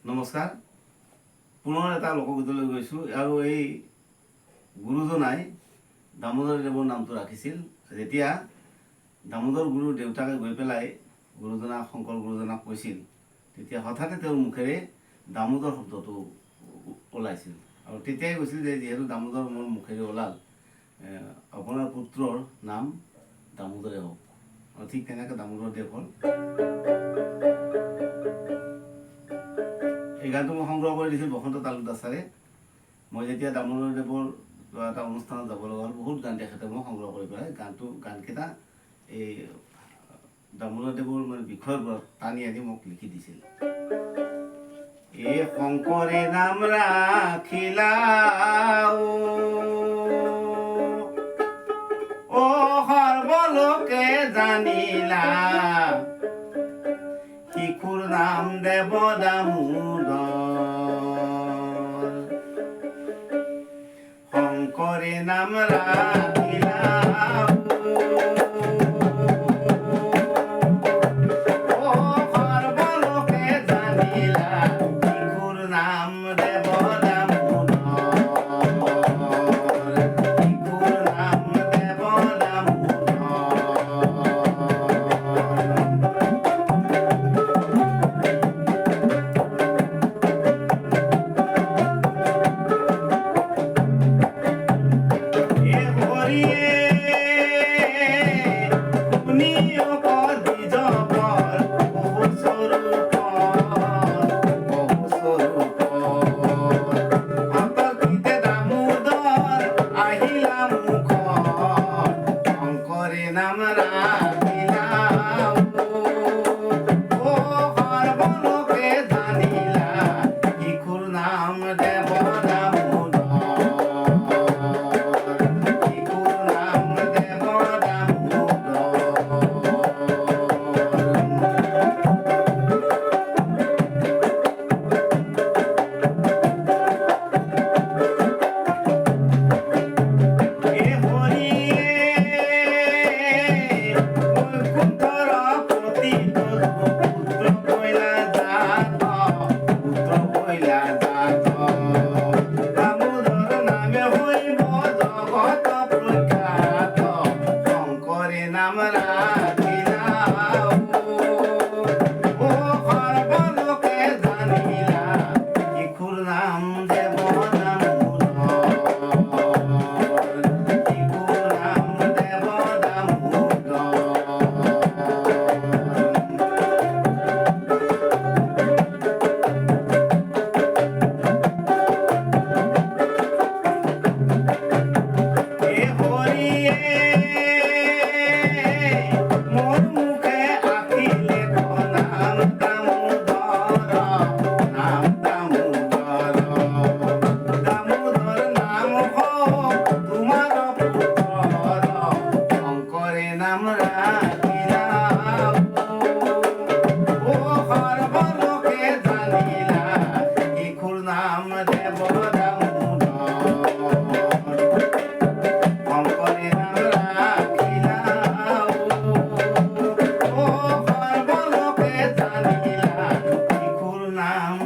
নমস্কাৰ। পুনৰ এটা লোকগীতলৈ গৈছোঁ আৰু এই গুৰুজনাই দামোদৰ দেৱৰ নামটো ৰাখিছিল। যেতিয়া দামোদৰ গুৰুৰ দেউতাকে গৈ পেলাই গুৰুজনাক শংকৰ গুৰুজনাক কৈছিল, তেতিয়া হঠাতে তেওঁৰ মুখেৰে দামোদৰ শব্দটো ওলাইছিল আৰু তেতিয়াই কৈছিল যে যিহেতু দামোদৰ মোৰ মুখেৰে ওলাল, আপোনাৰ পুত্ৰৰ নাম দামোদৰে হওক। আৰু ঠিক তেনেকৈ দামোদৰ দেৱ হ'ল। এই গানটো মই সংগ্ৰহ কৰি দিছিল বসন্ত তালুকদাৰ ছাৰে। মই যেতিয়া দামোদৰ দেৱৰ এটা অনুষ্ঠানত যাব লগা হ'ল, বহুত গান তেখেতে মই সংগ্ৰহ কৰি পেলাই গানকেইটা এই দামোদৰ দেৱৰ মানে বিষয়ৰ পৰা টানি আনি মোক লিখি দিছিল। এই শংকৰে নাম ৰাখিলা অ সৰ্বলোকে জানিলা, শিশুৰ নাম দেৱ দামোদৰ। শংকৰে নাম ৰাখিলা সৰ্বলোকে জানিলা, শিশুৰ নাম দেৱ দামোদৰ। শিশুৰ নাম দেৱ নাম রাখিলা ও সর্বলোকে জানিলা, শিশুর নাম দেব দামোদর। শিশুর নাম দেব দামোদর। নাম রাখিলা ও সর্বলোকে জানিলা, শিশুর নাম দেব দামোদর। শিশুর নাম দেব দামোদর। নাম রাখিলা ও সর্বলোকে জানিলা, শিশুর নাম দেব দামোদর। শংকরে নাম রাখিলা ও সর্বলোকে জানিলা, শিশুর নাম